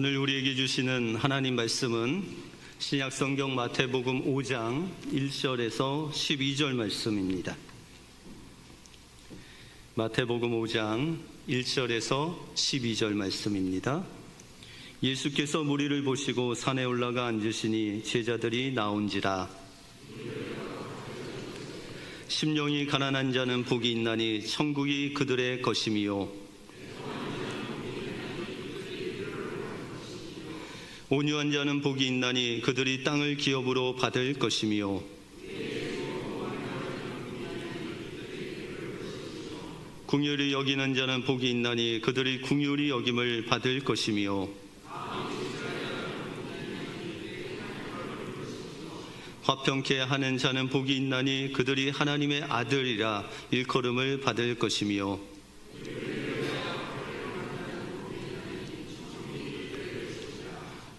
오늘 우리에게 주시는 하나님 말씀은 신약 성경 마태복음 5장 1절에서 12절 말씀입니다. 마태복음 5장 1절에서 12절 말씀입니다. 예수께서 무리를 보시고 산에 올라가 앉으시니 제자들이 나온지라. 심령이 가난한 자는 복이 있나니 천국이 그들의 것임이요, 온유한 자는 복이 있나니 그들이 땅을 기업으로 받을 것이며, 긍휼히 여기는 자는 복이 있나니 그들이 긍휼히 여김을 받을 것이며, 화평케 하는 자는 복이 있나니 그들이 하나님의 아들이라 일컬음을 받을 것이며,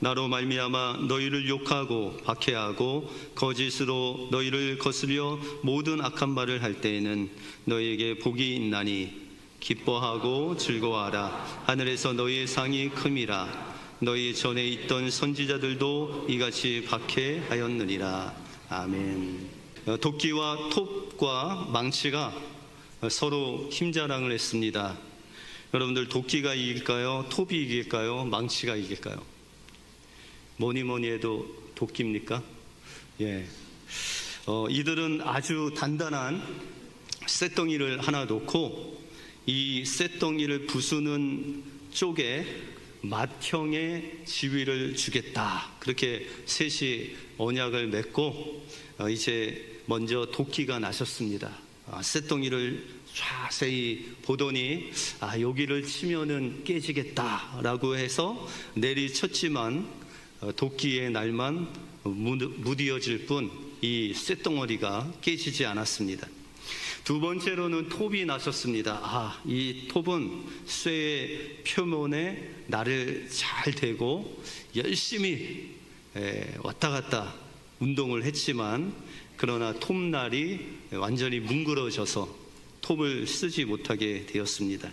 나로 말미암아 너희를 욕하고 박해하고 거짓으로 너희를 거스려 모든 악한 말을 할 때에는 너희에게 복이 있나니 기뻐하고 즐거워하라. 하늘에서 너희의 상이 큼이라. 너희 전에 있던 선지자들도 이같이 박해하였느니라. 아멘. 도끼와 톱과 망치가 서로 힘자랑을 했습니다. 여러분들, 도끼가 이길까요? 톱이 이길까요? 망치가 이길까요? 뭐니 해도 도끼입니까? 예. 이들은 아주 단단한 쇳덩이를 하나 놓고 이 쇳덩이를 부수는 쪽에 맏형의 지위를 주겠다, 그렇게 셋이 언약을 맺고 이제 먼저 도끼가 나섰습니다. 쇳덩이를 자세히 보더니 여기를 치면은 깨지겠다라고 해서 내리쳤지만 도끼의 날만 무디어질 뿐 이 쇳덩어리가 깨지지 않았습니다. 두 번째로는 톱이 나섰습니다. 이 톱은 쇠의 표면에 날을 잘 대고 열심히 왔다 갔다 운동을 했지만, 그러나 톱날이 완전히 뭉그러져서 톱을 쓰지 못하게 되었습니다.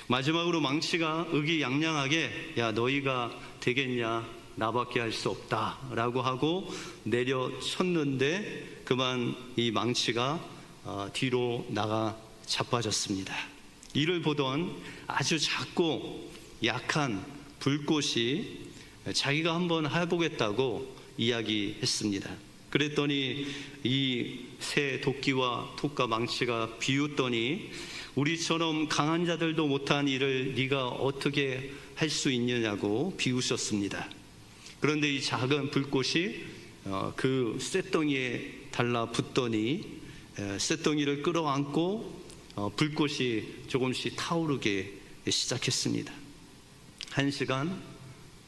마지막으로 망치가 의기양양하게 야, 너희가 되겠냐, 나밖에 할 수 없다 라고 하고 내려쳤는데 그만 이 망치가 뒤로 나가 자빠졌습니다. 이를 보던 아주 작고 약한 불꽃이 자기가 한번 해보겠다고 이야기했습니다. 그랬더니 이 새 도끼와 톱과 망치가 비웃더니 우리처럼 강한 자들도 못한 일을 네가 어떻게 할 수 있느냐고 비웃었습니다. 그런데 이 작은 불꽃이 그 쇳덩이에 달라붙더니 쇳덩이를 끌어안고 불꽃이 조금씩 타오르게 시작했습니다. 1시간,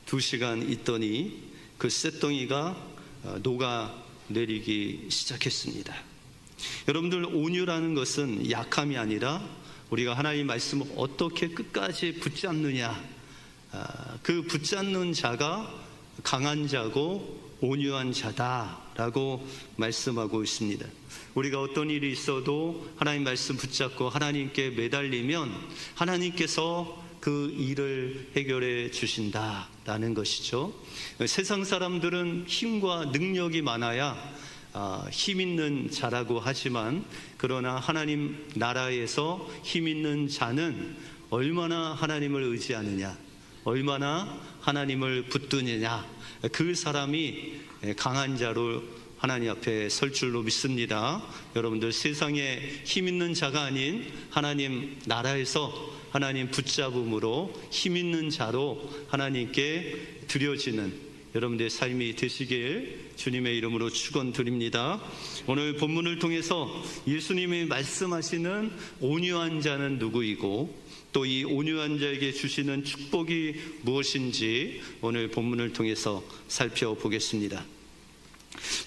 2시간 있더니 그 쇳덩이가 녹아내리기 시작했습니다. 여러분들, 온유라는 것은 약함이 아니라 우리가 하나님의 말씀을 어떻게 끝까지 붙잡느냐, 그 붙잡는 자가 강한 자고 온유한 자다라고 말씀하고 있습니다. 우리가 어떤 일이 있어도 하나님 말씀 붙잡고 하나님께 매달리면 하나님께서 그 일을 해결해 주신다라는 것이죠. 세상 사람들은 힘과 능력이 많아야 힘 있는 자라고 하지만, 그러나 하나님 나라에서 힘 있는 자는 얼마나 하나님을 의지하느냐, 얼마나 하나님을 붙드느냐, 그 사람이 강한 자로 하나님 앞에 설 줄로 믿습니다. 여러분들, 세상에 힘 있는 자가 아닌 하나님 나라에서 하나님 붙잡음으로 힘 있는 자로 하나님께 드려지는 여러분들의 삶이 되시길 주님의 이름으로 축원드립니다. 오늘 본문을 통해서 예수님이 말씀하시는 온유한 자는 누구이고 또 이 온유한 자에게 주시는 축복이 무엇인지 오늘 본문을 통해서 살펴보겠습니다.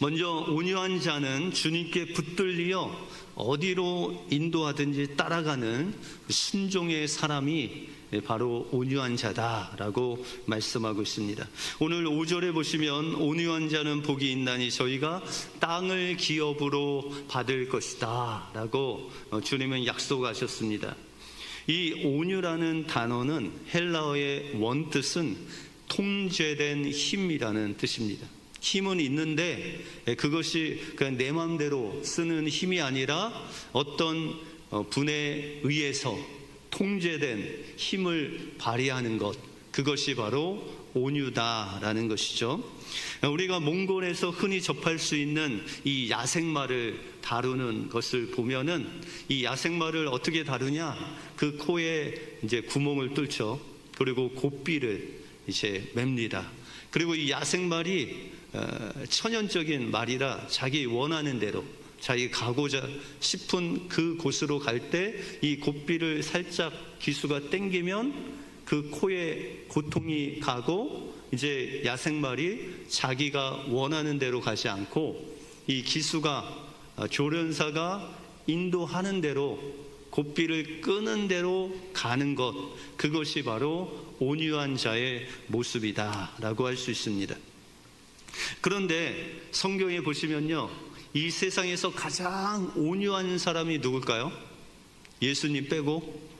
먼저 온유한 자는 주님께 붙들려 어디로 인도하든지 따라가는 순종의 사람이 바로 온유한 자다라고 말씀하고 있습니다. 오늘 5절에 보시면 온유한 자는 복이 있나니 저희가 땅을 기업으로 받을 것이다 라고 주님은 약속하셨습니다. 이 온유라는 단어는 헬라어의 원뜻은 통제된 힘이라는 뜻입니다. 힘은 있는데 그것이 그냥 내 마음대로 쓰는 힘이 아니라 어떤 분에 의해서 통제된 힘을 발휘하는 것, 그것이 바로 온유다라는 것이죠. 우리가 몽골에서 흔히 접할 수 있는 이 야생마를 다루는 것을 보면은 이 야생마를 어떻게 다루냐? 그 코에 이제 구멍을 뚫죠. 그리고 고삐를 이제 맵니다. 그리고 이 야생말이 천연적인 말이라 자기 원하는 대로 자기 가고자 싶은 그 곳으로 갈 때 이 고삐를 살짝 기수가 당기면 그 코에 고통이 가고 이제 야생말이 자기가 원하는 대로 가지 않고 이 기수가 조련사가 인도하는 대로 고삐를 끄는 대로 가는 것, 그것이 바로 온유한 자의 모습이다라고 할 수 있습니다. 그런데 성경에 보시면요, 이 세상에서 가장 온유한 사람이 누굴까요? 예수님 빼고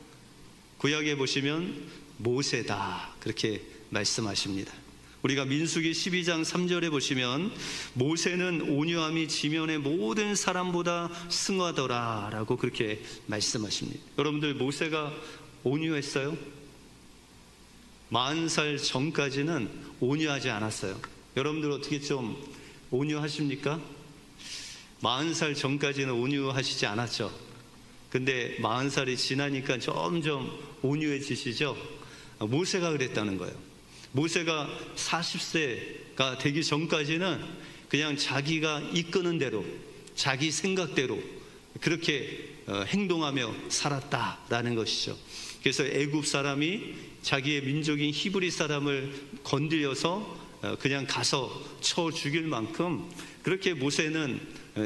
구약에 보시면 모세다, 그렇게 말씀하십니다. 우리가 민수기 12장 3절에 보시면 모세는 온유함이 지면의 모든 사람보다 승하더라 라고 그렇게 말씀하십니다. 여러분들, 모세가 온유했어요? 40살 전까지는 온유하지 않았어요. 여러분들 어떻게 좀 온유하십니까? 40살 전까지는 온유하시지 않았죠. 근데 40살이 지나니까 점점 온유해지시죠. 모세가 그랬다는 거예요. 모세가 40세가 되기 전까지는 그냥 자기가 이끄는 대로, 자기 생각대로 그렇게 행동하며 살았다라는 것이죠. 그래서 애굽 사람이 자기의 민족인 히브리 사람을 건드려서 그냥 가서 쳐 죽일 만큼 그렇게 모세는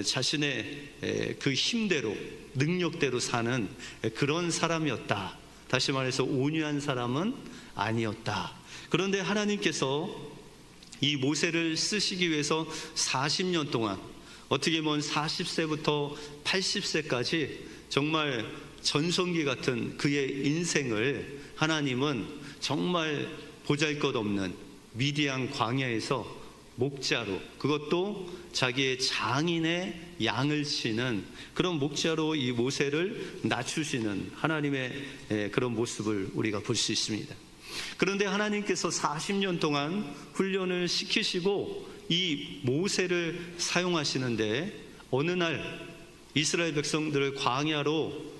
자신의 그 힘대로, 능력대로 사는 그런 사람이었다. 다시 말해서 온유한 사람은 아니었다. 그런데 하나님께서 이 모세를 쓰시기 위해서 40년 동안, 어떻게 보면 40세부터 80세까지 정말 전성기 같은 그의 인생을 하나님은 정말 보잘것없는 미디안 광야에서 목자로, 그것도 자기의 장인의 양을 치는 그런 목자로 이 모세를 낮추시는 하나님의 그런 모습을 우리가 볼 수 있습니다. 그런데 하나님께서 40년 동안 훈련을 시키시고 이 모세를 사용하시는데 어느 날 이스라엘 백성들을 광야로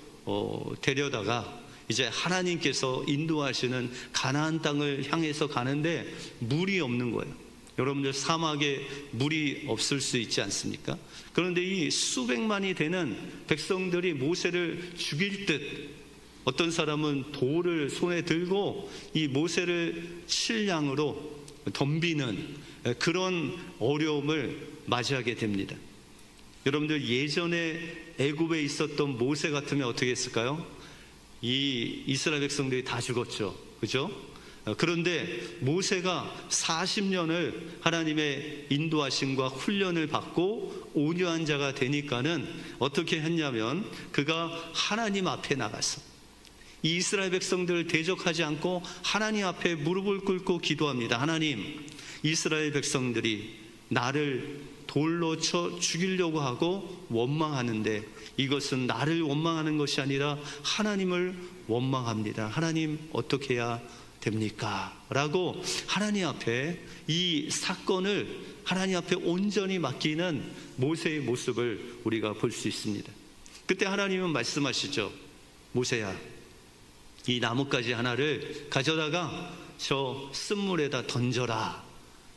데려다가 이제 하나님께서 인도하시는 가나안 땅을 향해서 가는데 물이 없는 거예요. 여러분들, 사막에 물이 없을 수 있지 않습니까? 그런데 이 수백만이 되는 백성들이 모세를 죽일 듯, 어떤 사람은 돌을 손에 들고 이 모세를 칠량으로 덤비는 그런 어려움을 맞이하게 됩니다. 여러분들, 예전에 애굽에 있었던 모세 같으면 어떻게 했을까요? 이 이스라엘 백성들이 다 죽었죠. 그죠? 그런데 모세가 40년을 하나님의 인도하심과 훈련을 받고 온유한 자가 되니까는 어떻게 했냐면 그가 하나님 앞에 나가서 이 이스라엘 백성들을 대적하지 않고 하나님 앞에 무릎을 꿇고 기도합니다. 하나님, 이스라엘 백성들이 나를 돌로 쳐 죽이려고 하고 원망하는데 이것은 나를 원망하는 것이 아니라 하나님을 원망합니다. 하나님, 어떻게 해야 됩니까? 라고 하나님 앞에 이 사건을 하나님 앞에 온전히 맡기는 모세의 모습을 우리가 볼 수 있습니다. 그때 하나님은 말씀하시죠. 모세야, 이 나뭇가지 하나를 가져다가 저 쓴물에다 던져라.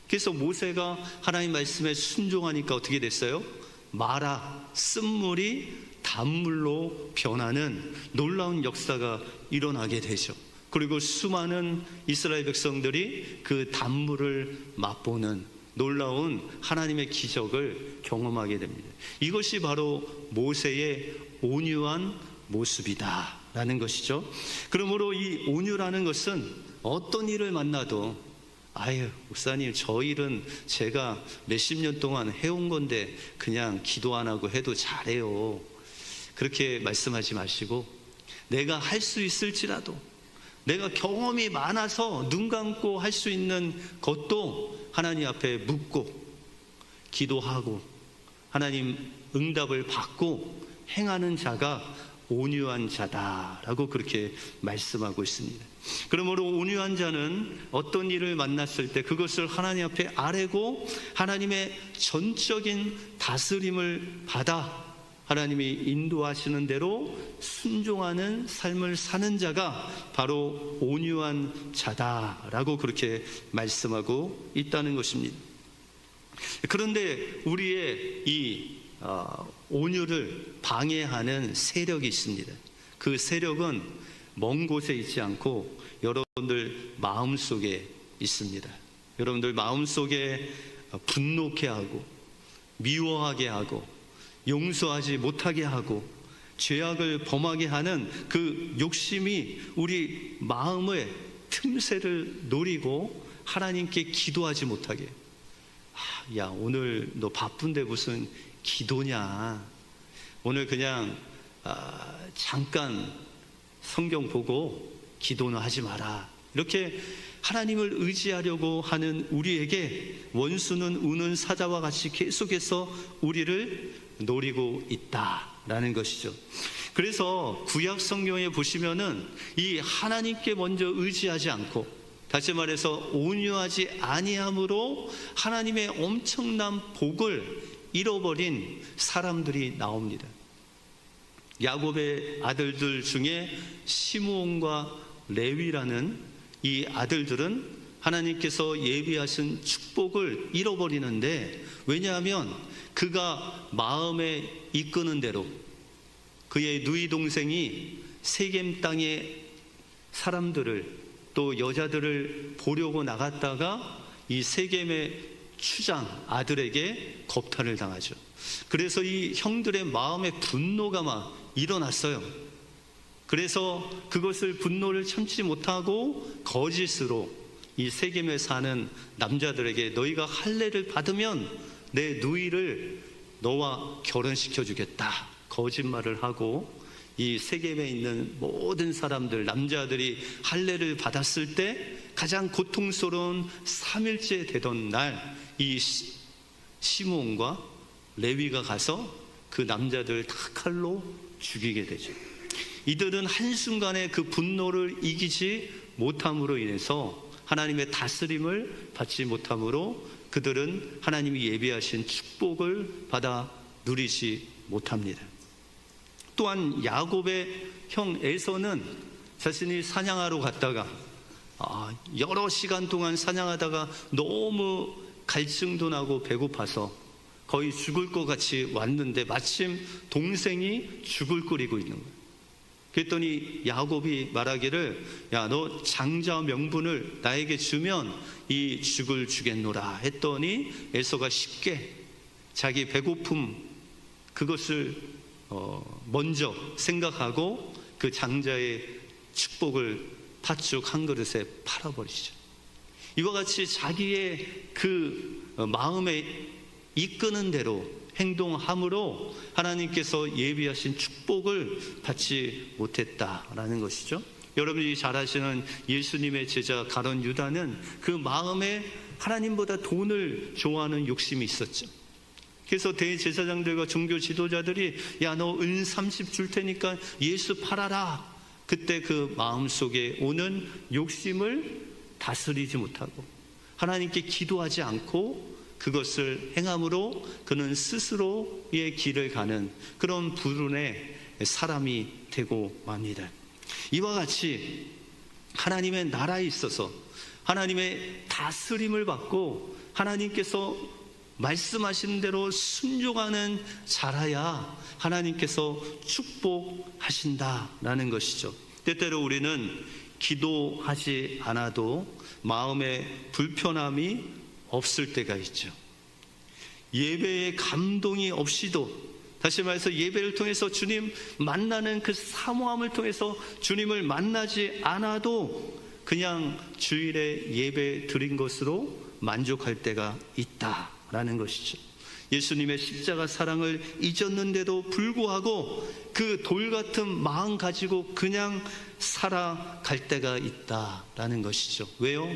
그래서 모세가 하나님 말씀에 순종하니까 어떻게 됐어요? 마라, 쓴물이 단물로 변하는 놀라운 역사가 일어나게 되죠. 그리고 수많은 이스라엘 백성들이 그 단물을 맛보는 놀라운 하나님의 기적을 경험하게 됩니다. 이것이 바로 모세의 온유한 모습이다라는 것이죠. 그러므로 이 온유라는 것은 어떤 일을 만나도 아유, 목사님, 저 일은 제가 몇십 년 동안 해온 건데 그냥 기도 안 하고 해도 잘해요. 그렇게 말씀하지 마시고 내가 할 수 있을지라도 내가 경험이 많아서 눈 감고 할 수 있는 것도 하나님 앞에 묻고 기도하고 하나님 응답을 받고 행하는 자가 온유한 자다라고 그렇게 말씀하고 있습니다. 그러므로 온유한 자는 어떤 일을 만났을 때 그것을 하나님 앞에 아뢰고 하나님의 전적인 다스림을 받아 하나님이 인도하시는 대로 순종하는 삶을 사는 자가 바로 온유한 자다라고 그렇게 말씀하고 있다는 것입니다. 그런데 우리의 이 온유를 방해하는 세력이 있습니다. 그 세력은 먼 곳에 있지 않고 여러분들 마음속에 있습니다. 여러분들 마음속에 분노케 하고 미워하게 하고 용서하지 못하게 하고 죄악을 범하게 하는 그 욕심이 우리 마음의 틈새를 노리고 하나님께 기도하지 못하게. 야, 오늘 너 바쁜데 무슨 기도냐? 오늘 그냥 잠깐 성경 보고 기도는 하지 마라. 이렇게 하나님을 의지하려고 하는 우리에게 원수는 우는 사자와 같이 계속해서 우리를 노리고 있다라는 것이죠. 그래서 구약 성경에 보시면은 이 하나님께 먼저 의지하지 않고, 다시 말해서 온유하지 아니함으로 하나님의 엄청난 복을 잃어버린 사람들이 나옵니다. 야곱의 아들들 중에 시므온과 레위라는 이 아들들은 하나님께서 예비하신 축복을 잃어버리는데, 왜냐하면 그가 마음에 이끄는 대로 그의 누이 동생이 세겜 땅의 사람들을 또 여자들을 보려고 나갔다가 이 세겜의 추장 아들에게 겁탈을 당하죠. 그래서 이 형들의 마음에 분노가 막 일어났어요. 그래서 그것을 분노를 참지 못하고 거짓으로 이 세겜에 사는 남자들에게 너희가 할례를 받으면 내 누이를 너와 결혼시켜 주겠다 거짓말을 하고, 이 세겜에 있는 모든 사람들 남자들이 할례를 받았을 때 가장 고통스러운 3일째 되던 날 이 시므온과 레위가 가서 그 남자들 다 칼로 죽이게 되죠. 이들은 한순간에 그 분노를 이기지 못함으로 인해서 하나님의 다스림을 받지 못함으로 그들은 하나님이 예비하신 축복을 받아 누리지 못합니다. 또한 야곱의 형 에서는 자신이 사냥하러 갔다가 여러 시간 동안 사냥하다가 너무 갈증도 나고 배고파서 거의 죽을 것 같이 왔는데 마침 동생이 죽을 끓이고 있는 거예요. 그랬더니 야곱이 말하기를, 야, 너 장자 명분을 나에게 주면 이 죽을 주겠노라 했더니 에서가 쉽게 자기 배고픔 그것을 먼저 생각하고 그 장자의 축복을 팥죽 한 그릇에 팔아버리죠. 이와 같이 자기의 그 마음에 이끄는 대로 행동함으로 하나님께서 예비하신 축복을 받지 못했다라는 것이죠. 여러분이 잘 아시는 예수님의 제자 가룟 유다는 그 마음에 하나님보다 돈을 좋아하는 욕심이 있었죠. 그래서 대제사장들과 종교 지도자들이 야, 너 은 30 줄 테니까 예수 팔아라. 그때 그 마음속에 오는 욕심을 다스리지 못하고 하나님께 기도하지 않고 그것을 행함으로 그는 스스로의 길을 가는 그런 불운의 사람이 되고 맙니다. 이와 같이 하나님의 나라에 있어서 하나님의 다스림을 받고 하나님께서 말씀하신 대로 순종하는 자라야 하나님께서 축복하신다라는 것이죠. 때때로 우리는 기도하지 않아도 마음에 불편함이 없을 때가 있죠. 예배에 감동이 없이도, 다시 말해서 예배를 통해서 주님 만나는 그 사모함을 통해서 주님을 만나지 않아도 그냥 주일에 예배 드린 것으로 만족할 때가 있다 있다라는 것이죠. 예수님의 십자가 사랑을 잊었는데도 불구하고 그 돌 같은 마음 가지고 그냥 살아갈 때가 있다라는 것이죠. 왜요?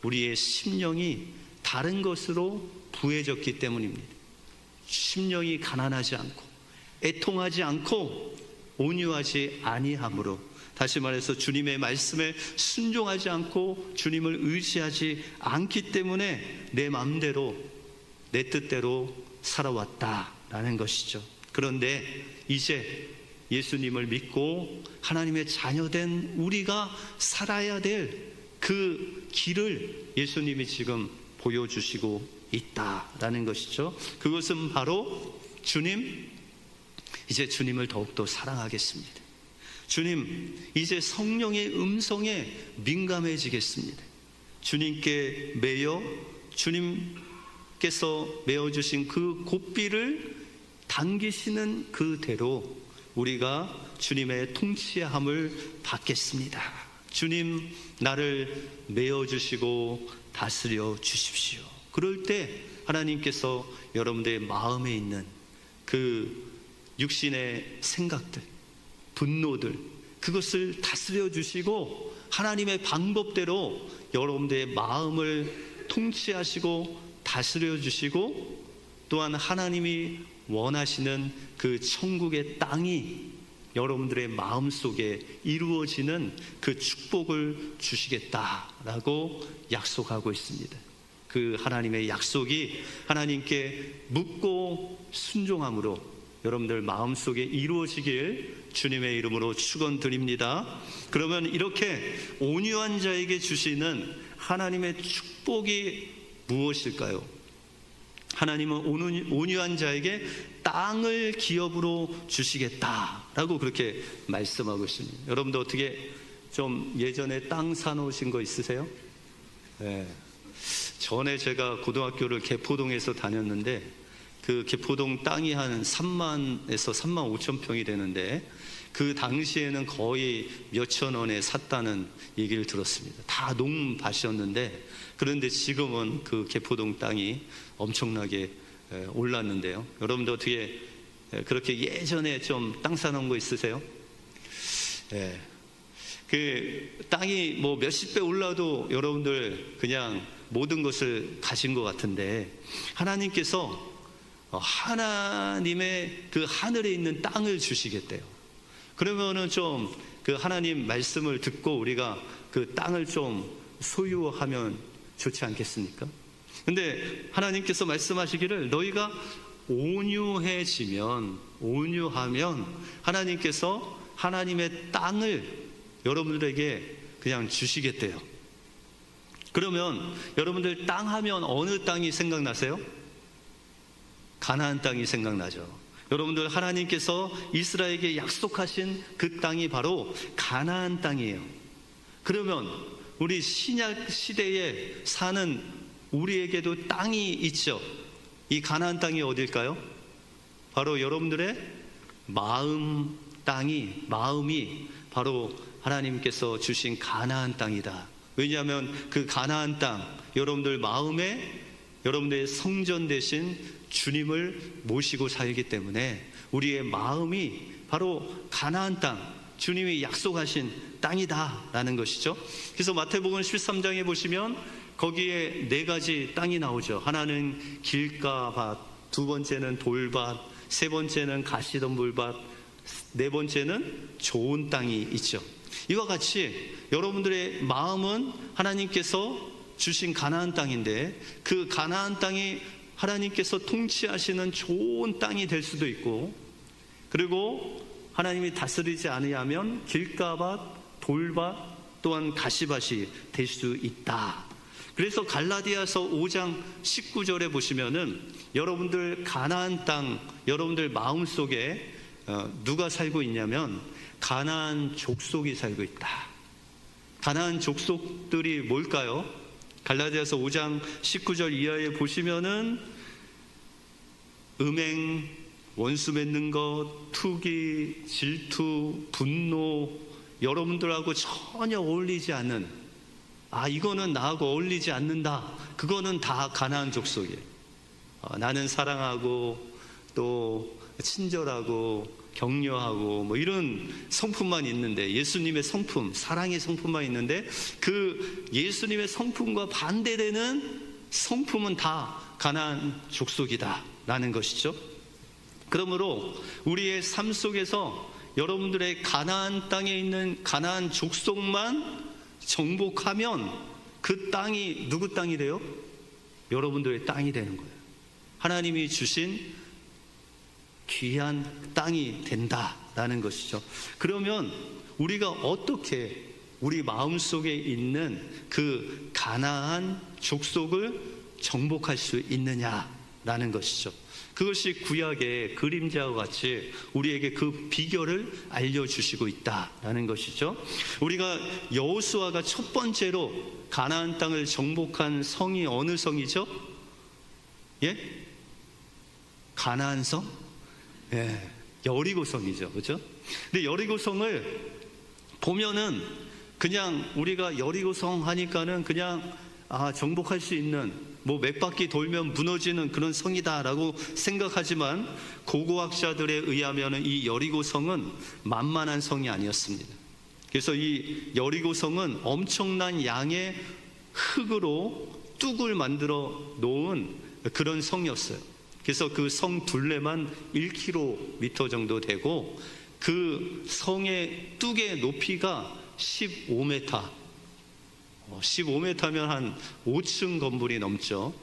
우리의 심령이 다른 것으로 부해졌기 때문입니다. 심령이 가난하지 않고 애통하지 않고 온유하지 아니함으로, 다시 말해서 주님의 말씀에 순종하지 않고 주님을 의지하지 않기 때문에 내 마음대로 내 뜻대로 살아왔다라는 것이죠. 그런데 이제 예수님을 믿고 하나님의 자녀된 우리가 살아야 될 그 길을 예수님이 지금 보여주시고 있다라는 것이죠. 그것은 바로 주님, 이제 주님을 더욱더 사랑하겠습니다. 주님, 이제 성령의 음성에 민감해지겠습니다. 주님께 매여 주님께서 메어주신 그 고삐를 당기시는 그대로 우리가 주님의 통치함을 받겠습니다. 주님, 나를 메어주시고 다스려 주십시오. 그럴 때 하나님께서 여러분들의 마음에 있는 그 육신의 생각들, 분노들, 그것을 다스려 주시고 하나님의 방법대로 여러분들의 마음을 통치하시고 다스려 주시고, 또한 하나님이 원하시는 그 천국의 땅이 여러분들의 마음속에 이루어지는 그 축복을 주시겠다라고 약속하고 있습니다. 그 하나님의 약속이 하나님께 묻고 순종함으로 여러분들 마음속에 이루어지길 주님의 이름으로 축원드립니다. 그러면 이렇게 온유한 자에게 주시는 하나님의 축복이 무엇일까요? 하나님은 온유한 자에게 땅을 기업으로 주시겠다라고 그렇게 말씀하고 있습니다. 여러분도 어떻게 좀 예전에 땅 사놓으신 거 있으세요? 네. 전에 제가 고등학교를 개포동에서 다녔는데 그 개포동 땅이 한 3만에서 3만 5천 평이 되는데 그 당시에는 거의 몇천 원에 샀다는 얘기를 들었습니다. 다 농밭이었는데, 그런데 지금은 그 개포동 땅이 엄청나게 올랐는데요. 여러분도 어떻게 그렇게 예전에 좀 땅 사놓은 거 있으세요? 네. 그 땅이 뭐 몇십 배 올라도 여러분들 그냥 모든 것을 가진 것 같은데, 하나님께서 하나님의 그 하늘에 있는 땅을 주시겠대요. 그러면은 좀 그 하나님 말씀을 듣고 우리가 그 땅을 좀 소유하면 좋지 않겠습니까? 근데 하나님께서 말씀하시기를 너희가 온유하면 하나님께서 하나님의 땅을 여러분들에게 그냥 주시겠대요. 그러면 여러분들 땅 하면 어느 땅이 생각나세요? 가나안 땅이 생각나죠. 여러분들 하나님께서 이스라엘에게 약속하신 그 땅이 바로 가나안 땅이에요. 그러면 우리 신약 시대에 사는 우리에게도 땅이 있죠. 이 가나안 땅이 어딜까요? 바로 여러분들의 마음이 바로 하나님께서 주신 가나안 땅이다. 왜냐하면 그 가나안 땅, 여러분들 마음에 여러분들의 성전 대신 주님을 모시고 살기 때문에 우리의 마음이 바로 가나안 땅, 주님이 약속하신 땅이다라는 것이죠. 그래서 마태복음 13장에 보시면 거기에 네 가지 땅이 나오죠. 하나는 길가밭, 두 번째는 돌밭, 세 번째는 가시덤불밭, 네 번째는 좋은 땅이 있죠. 이와 같이 여러분들의 마음은 하나님께서 주신 가나안 땅인데, 그 가나안 땅이 하나님께서 통치하시는 좋은 땅이 될 수도 있고, 그리고 하나님이 다스리지 않으면 길가밭, 돌밭, 또한 가시밭이 될 수 있다. 그래서 갈라디아서 5장 19절에 보시면은 여러분들 가나안 땅, 여러분들 마음속에 누가 살고 있냐면 가나안 족속이 살고 있다. 가나안 족속들이 뭘까요? 갈라디아서 5장 19절 이하에 보시면은 음행, 원수 맺는 것, 투기, 질투, 분노, 여러분들하고 전혀 어울리지 않는, 이거는 나하고 어울리지 않는다, 그거는 다 가나안 족속이에요. 나는 사랑하고 또 친절하고 격려하고 뭐 이런 성품만 있는데, 예수님의 성품, 사랑의 성품만 있는데, 그 예수님의 성품과 반대되는 성품은 다 가나안 족속이다 라는 것이죠. 그러므로 우리의 삶 속에서 여러분들의 가나안 땅에 있는 가나안 족속만 정복하면 그 땅이 누구 땅이 돼요? 여러분들의 땅이 되는 거예요. 하나님이 주신 귀한 땅이 된다라는 것이죠. 그러면 우리가 어떻게 우리 마음속에 있는 그 가나안 족속을 정복할 수 있느냐라는 것이죠. 그것이 구약의 그림자와 같이 우리에게 그 비결을 알려주시고 있다라는 것이죠. 우리가 여호수아가 첫 번째로 가나안 땅을 정복한 성이 어느 성이죠? 예? 가나안 성? 예, 여리고성이죠, 그렇죠? 근데 여리고성을 보면은 그냥 우리가 여리고성 하니까는 그냥 정복할 수 있는 뭐 몇 바퀴 돌면 무너지는 그런 성이다라고 생각하지만, 고고학자들에 의하면은 이 여리고성은 만만한 성이 아니었습니다. 그래서 이 여리고성은 엄청난 양의 흙으로 뚝을 만들어 놓은 그런 성이었어요. 그래서 그 성 둘레만 1km 정도 되고, 그 성의 뚝의 높이가 15m, 15m면 한 5층 건물이 넘죠.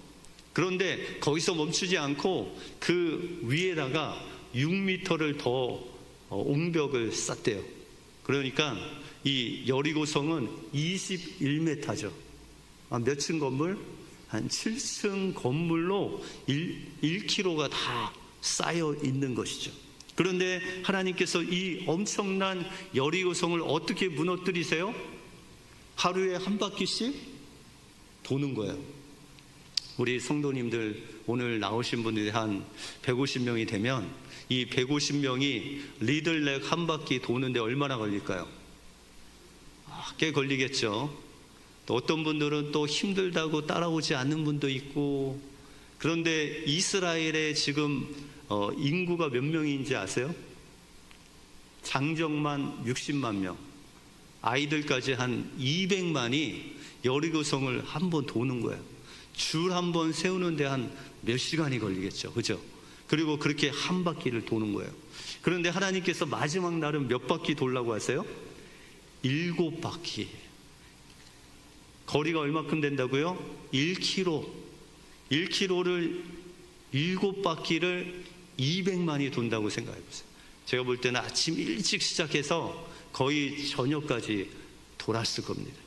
그런데 거기서 멈추지 않고 그 위에다가 6m를 더 옹벽을 쌓대요. 그러니까 이 여리고성은 21m죠. 몇 층 건물? 한 7층 건물로 1km가 다 쌓여 있는 것이죠. 그런데 하나님께서 이 엄청난 여리고성을 어떻게 무너뜨리세요? 하루에 한 바퀴씩 도는 거예요. 우리 성도님들 오늘 나오신 분들이 한 150명이 되면 이 150명이 리들렉 한 바퀴 도는데 얼마나 걸릴까요? 꽤 걸리겠죠. 또 어떤 분들은 또 힘들다고 따라오지 않는 분도 있고. 그런데 이스라엘의 지금 인구가 몇 명인지 아세요? 장정만 60만 명, 아이들까지 한 200만이 여리고성을 한 번 도는 거예요. 줄 한 번 세우는데 한 몇 시간이 걸리겠죠, 그죠? 그리고 그렇게 한 바퀴를 도는 거예요. 그런데 하나님께서 마지막 날은 몇 바퀴 돌라고 하세요? 7바퀴. 거리가 얼마큼 된다고요? 1km. 1km를 7바퀴를 200만이 돈다고 생각해 보세요. 제가 볼 때는 아침 일찍 시작해서 거의 저녁까지 돌았을 겁니다.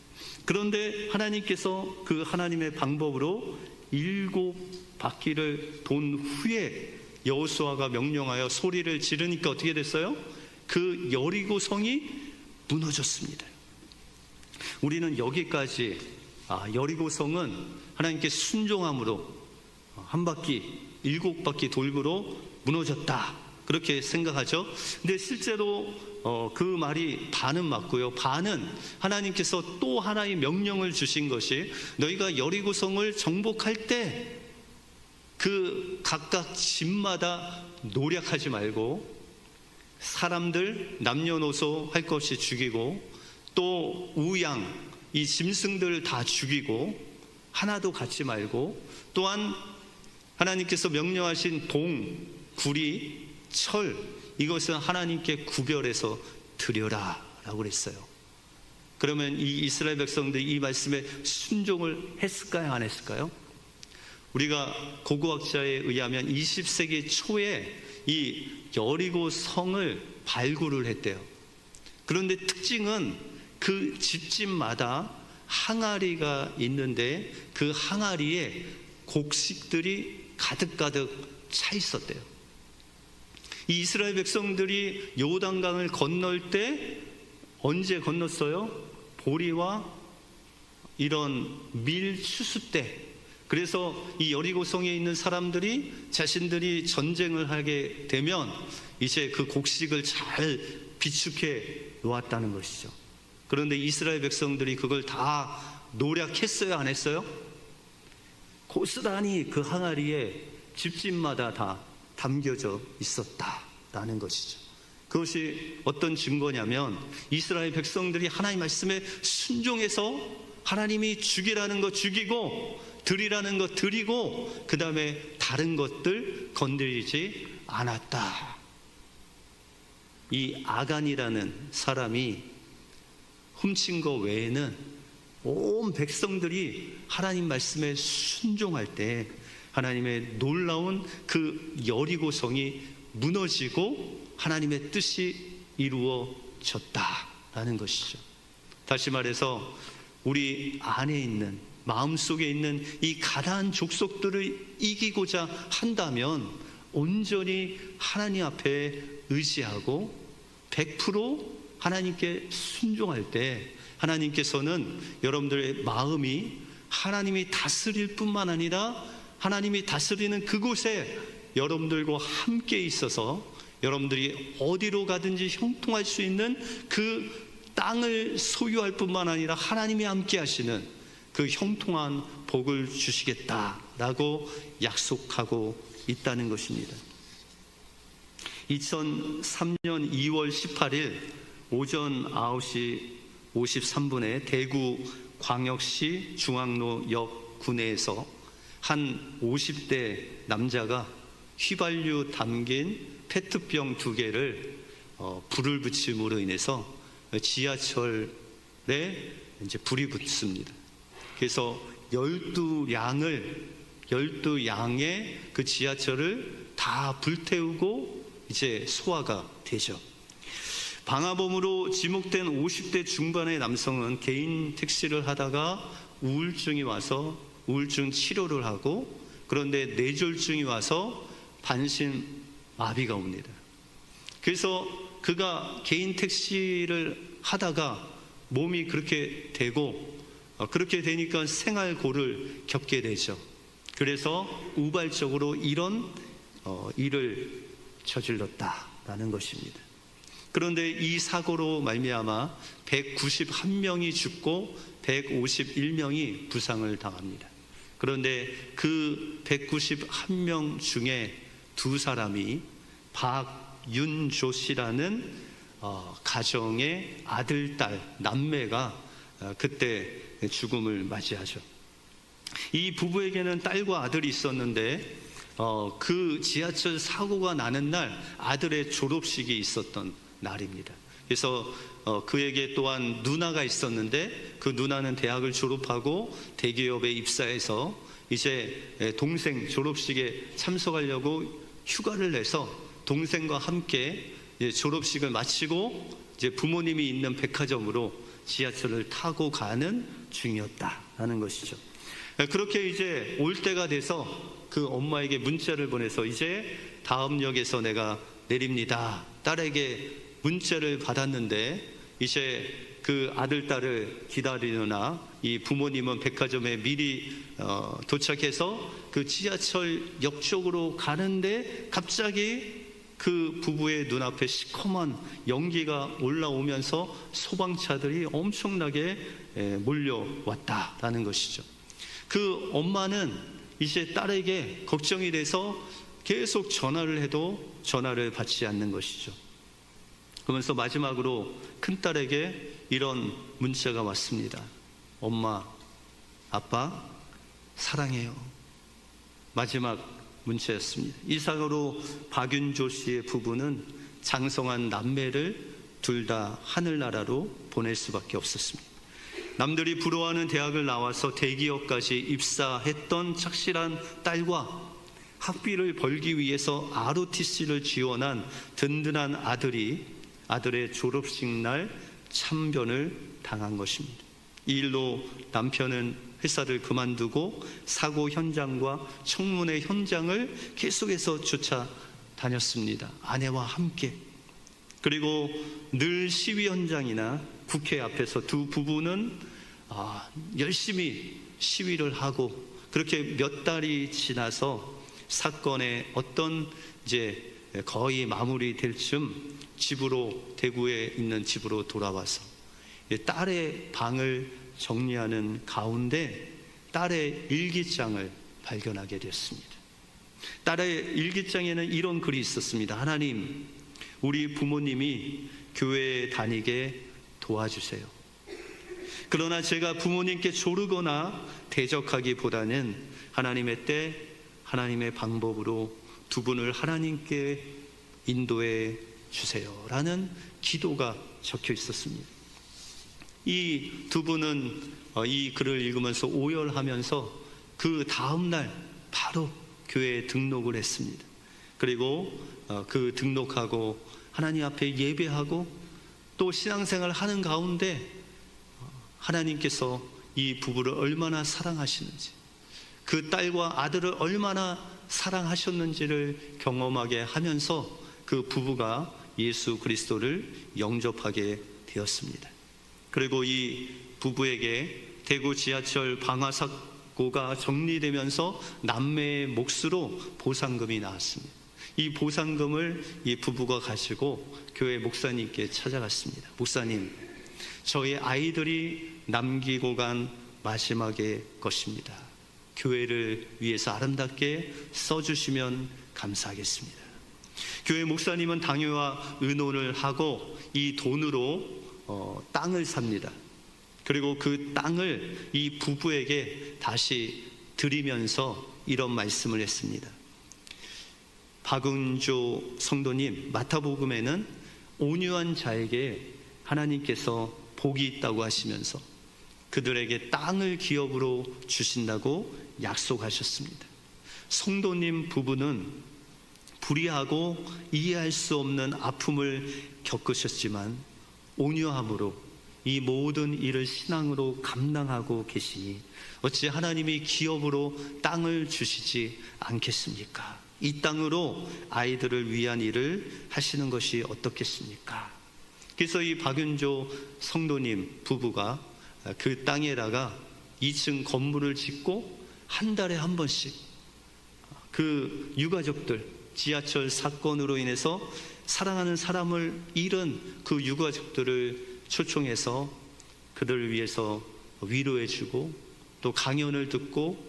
그런데 하나님께서 그 하나님의 방법으로 7바퀴를 돈 후에 여호수아가 명령하여 소리를 지르니까 어떻게 됐어요? 그 여리고성이 무너졌습니다. 우리는 여기까지 여리고성은 하나님께 순종함으로 한 바퀴 7바퀴 돌고로 무너졌다, 그렇게 생각하죠. 근데 실제로 그 말이 반은 맞고요, 반은 하나님께서 또 하나의 명령을 주신 것이, 너희가 여리고성을 정복할 때 그 각각 집마다 노략하지 말고 사람들 남녀노소 할 것 없이 죽이고, 또 우양 이 짐승들 다 죽이고 하나도 갖지 말고, 또한 하나님께서 명령하신 동, 구리, 철, 이것은 하나님께 구별해서 드려라 라고 그랬어요. 그러면 이 이스라엘 백성들이 이 말씀에 순종을 했을까요, 안 했을까요? 우리가 고고학자에 의하면 20세기 초에 이 여리고 성을 발굴을 했대요. 그런데 특징은 그 집집마다 항아리가 있는데 그 항아리에 곡식들이 가득가득 차 있었대요. 이 이스라엘 백성들이 요단강을 건널 때 언제 건넜어요? 보리와 이런 밀 추수 때. 그래서 이 여리고성에 있는 사람들이 자신들이 전쟁을 하게 되면 이제 그 곡식을 잘 비축해 놓았다는 것이죠. 그런데 이스라엘 백성들이 그걸 다 노략했어요, 안 했어요? 고스란히 그 항아리에 집집마다 다 담겨져 있었다라는 것이죠. 그것이 어떤 증거냐면 이스라엘 백성들이 하나님 말씀에 순종해서 하나님이 죽이라는 것 죽이고 드리라는 것 드리고 그 다음에 다른 것들 건드리지 않았다. 이 아간이라는 사람이 훔친 것 외에는 온 백성들이 하나님 말씀에 순종할 때 하나님의 놀라운 그 여리고성이 무너지고 하나님의 뜻이 이루어졌다라는 것이죠. 다시 말해서 우리 안에 있는 마음속에 있는 이 가나안 족속들을 이기고자 한다면 온전히 하나님 앞에 의지하고 100% 하나님께 순종할 때 하나님께서는 여러분들의 마음이 하나님이 다스릴 뿐만 아니라 하나님이 다스리는 그곳에 여러분들과 함께 있어서 여러분들이 어디로 가든지 형통할 수 있는 그 땅을 소유할 뿐만 아니라 하나님이 함께 하시는 그 형통한 복을 주시겠다라고 약속하고 있다는 것입니다. 2003년 2월 18일 오전 9시 53분에 대구 광역시 중앙로역 구내에서 한 50대 남자가 휘발유 담긴 페트병 2개를 불을 붙임으로 인해서 지하철에 이제 불이 붙습니다. 그래서 12양의 그 지하철을 다 불태우고 이제 소화가 되죠. 방화범으로 지목된 50대 중반의 남성은 개인 택시를 하다가 우울증이 와서 우울증 치료를 하고 그런데 뇌졸중이 와서 반신마비가 옵니다. 그래서 그가 개인 택시를 하다가 몸이 그렇게 되고 그렇게 되니까 생활고를 겪게 되죠. 그래서 우발적으로 이런 일을 저질렀다라는 것입니다. 그런데 이 사고로 말미암아 191명이 죽고 151명이 부상을 당합니다. 그런데 그 191명 중에 2사람이 박윤조 씨라는 가정의 아들, 딸, 남매가 그때 죽음을 맞이하죠. 이 부부에게는 딸과 아들이 있었는데 그 지하철 사고가 나는 날 아들의 졸업식이 있었던 날입니다. 그래서 그에게 또한 누나가 있었는데 그 누나는 대학을 졸업하고 대기업에 입사해서 이제 동생 졸업식에 참석하려고 휴가를 내서 동생과 함께 졸업식을 마치고 이제 부모님이 있는 백화점으로 지하철을 타고 가는 중이었다라는 것이죠. 그렇게 이제 올 때가 돼서 그 엄마에게 문자를 보내서 이제 다음 역에서 내가 내립니다. 딸에게 문자를 받았는데 이제 그 아들, 딸을 기다리느라 이 부모님은 백화점에 미리 도착해서 그 지하철 역 쪽으로 가는데 갑자기 그 부부의 눈앞에 시커먼 연기가 올라오면서 소방차들이 엄청나게 몰려왔다라는 것이죠. 그 엄마는 이제 딸에게 걱정이 돼서 계속 전화를 해도 전화를 받지 않는 것이죠. 그러면서 마지막으로 큰딸에게 이런 문자가 왔습니다. 엄마, 아빠 사랑해요. 마지막 문자였습니다. 이 사고로 박윤조 씨의 부부는 장성한 남매를 둘 다 하늘나라로 보낼 수밖에 없었습니다. 남들이 부러워하는 대학을 나와서 대기업까지 입사했던 착실한 딸과 학비를 벌기 위해서 ROTC를 지원한 든든한 아들의 졸업식 날 참변을 당한 것입니다. 이 일로 남편은 회사를 그만두고 사고 현장과 청문회 현장을 계속해서 쫓아다녔습니다. 아내와 함께. 그리고 늘 시위 현장이나 국회 앞에서 두 부부는 열심히 시위를 하고 그렇게 몇 달이 지나서 사건의 어떤 이제 거의 마무리될 즈음 집으로 대구에 있는 집으로 돌아와서 딸의 방을 정리하는 가운데 딸의 일기장을 발견하게 됐습니다. 딸의 일기장에는 이런 글이 있었습니다. 하나님, 우리 부모님이 교회에 다니게 도와주세요. 그러나 제가 부모님께 조르거나 대적하기보다는 하나님의 때, 하나님의 방법으로 두 분을 하나님께 인도해 주세요 라는 기도가 적혀 있었습니다. 이 두 분은 이 글을 읽으면서 오열하면서 그 다음날 바로 교회에 등록을 했습니다. 그리고 그 등록하고 하나님 앞에 예배하고 또 신앙생활을 하는 가운데 하나님께서 이 부부를 얼마나 사랑하시는지, 그 딸과 아들을 얼마나 사랑하셨는지를 경험하게 하면서 그 부부가 예수 그리스도를 영접하게 되었습니다. 그리고 이 부부에게 대구 지하철 방화사고가 정리되면서 남매의 몫으로 보상금이 나왔습니다. 이 보상금을 이 부부가 가지고 교회 목사님께 찾아갔습니다. 목사님, 저희 아이들이 남기고 간 마지막의 것입니다. 교회를 위해서 아름답게 써주시면 감사하겠습니다. 교회 목사님은 당회와 의논을 하고 이 돈으로 땅을 삽니다. 그리고 그 땅을 이 부부에게 다시 드리면서 이런 말씀을 했습니다. 박은조 성도님, 마태복음에는 온유한 자에게 하나님께서 복이 있다고 하시면서 그들에게 땅을 기업으로 주신다고 약속하셨습니다. 성도님 부부는 불의하고 이해할 수 없는 아픔을 겪으셨지만 온유함으로 이 모든 일을 신앙으로 감당하고 계시니 어찌 하나님이 기업으로 땅을 주시지 않겠습니까? 이 땅으로 아이들을 위한 일을 하시는 것이 어떻겠습니까? 그래서 이 박윤조 성도님 부부가 그 땅에다가 2층 건물을 짓고 한 달에 한 번씩 그 유가족들, 지하철 사건으로 인해서 사랑하는 사람을 잃은 그 유가족들을 초청해서 그들을 위해서 위로해주고 또 강연을 듣고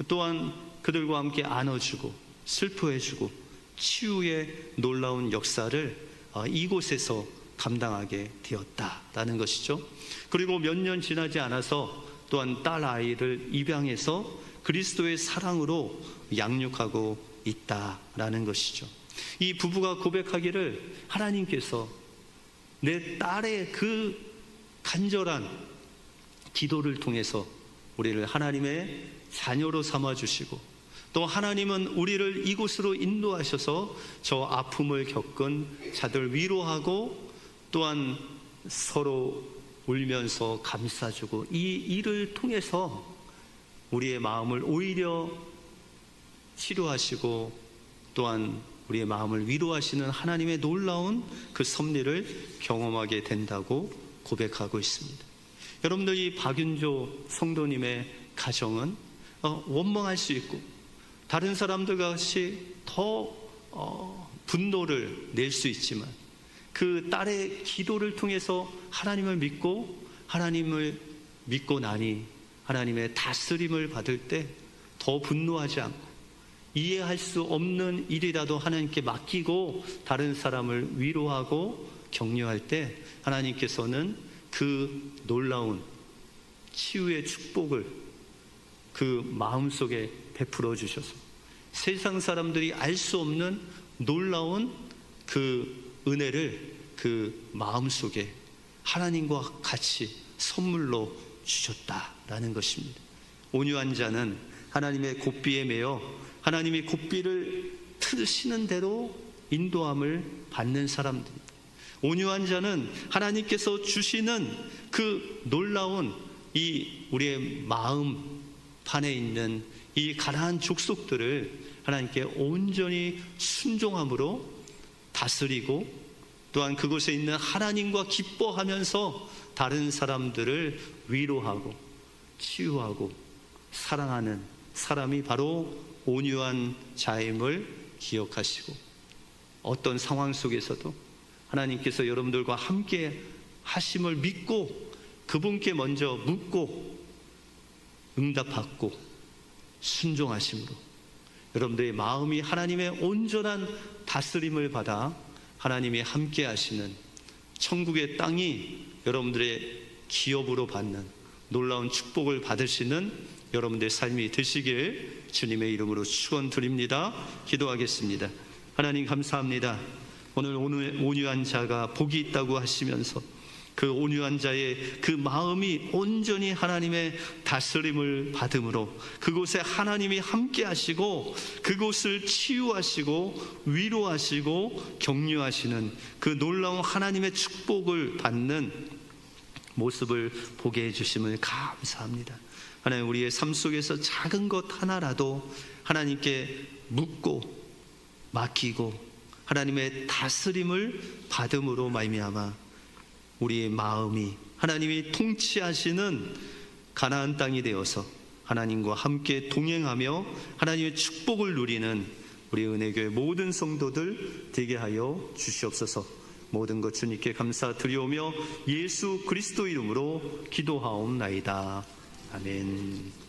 또한 그들과 함께 안아주고 슬퍼해주고 치유의 놀라운 역사를 이곳에서 감당하게 되었다라는 것이죠. 그리고 몇 년 지나지 않아서 또한 딸 아이를 입양해서 그리스도의 사랑으로 양육하고 있다라는 것이죠. 이 부부가 고백하기를 하나님께서 내 딸의 그 간절한 기도를 통해서 우리를 하나님의 자녀로 삼아주시고 또 하나님은 우리를 이곳으로 인도하셔서 저 아픔을 겪은 자들 위로하고 또한 서로 울면서 감싸주고 이 일을 통해서 우리의 마음을 오히려 치료하시고 또한 우리의 마음을 위로하시는 하나님의 놀라운 그 섭리를 경험하게 된다고 고백하고 있습니다. 여러분들, 이 박윤조 성도님의 가정은 원망할 수 있고 다른 사람들 같이 더 분노를 낼 수 있지만 그 딸의 기도를 통해서 하나님을 믿고 나니 하나님의 다스림을 받을 때 더 분노하지 않고 이해할 수 없는 일이라도 하나님께 맡기고 다른 사람을 위로하고 격려할 때 하나님께서는 그 놀라운 치유의 축복을 그 마음속에 베풀어 주셔서 세상 사람들이 알 수 없는 놀라운 그 은혜를 그 마음속에 하나님과 같이 선물로 주셨다라는 것입니다. 온유한 자는 하나님의 곱비에 매여 하나님이 곱비를 트시는 대로 인도함을 받는 사람들입니다. 온유한 자는 하나님께서 주시는 그 놀라운 이 우리의 마음 판에 있는 이 가난한 족속들을 하나님께 온전히 순종함으로 다스리고 또한 그곳에 있는 하나님과 기뻐하면서 다른 사람들을 위로하고 치유하고 사랑하는 사람이 바로 온유한 자임을 기억하시고 어떤 상황 속에서도 하나님께서 여러분들과 함께 하심을 믿고 그분께 먼저 묻고 응답받고 순종하심으로 여러분들의 마음이 하나님의 온전한 다스림을 받아 하나님이 함께 하시는 천국의 땅이 여러분들의 기업으로 받는 놀라운 축복을 받으시는 여러분들의 삶이 되시길 주님의 이름으로 축원드립니다. 기도하겠습니다. 하나님 감사합니다. 오늘 온유한 자가 복이 있다고 하시면서 그 온유한 자의 그 마음이 온전히 하나님의 다스림을 받음으로 그곳에 하나님이 함께 하시고 그곳을 치유하시고 위로하시고 격려하시는 그 놀라운 하나님의 축복을 받는 모습을 보게 해주심을 감사합니다. 하나님, 우리의 삶 속에서 작은 것 하나라도 하나님께 묻고 맡기고 하나님의 다스림을 받음으로 말미암아 우리의 마음이 하나님이 통치하시는 가나안 땅이 되어서 하나님과 함께 동행하며 하나님의 축복을 누리는 우리 은혜교회 모든 성도들 되게 하여 주시옵소서. 모든 것 주님께 감사드리오며 예수 그리스도 이름으로 기도하옵나이다. 아멘.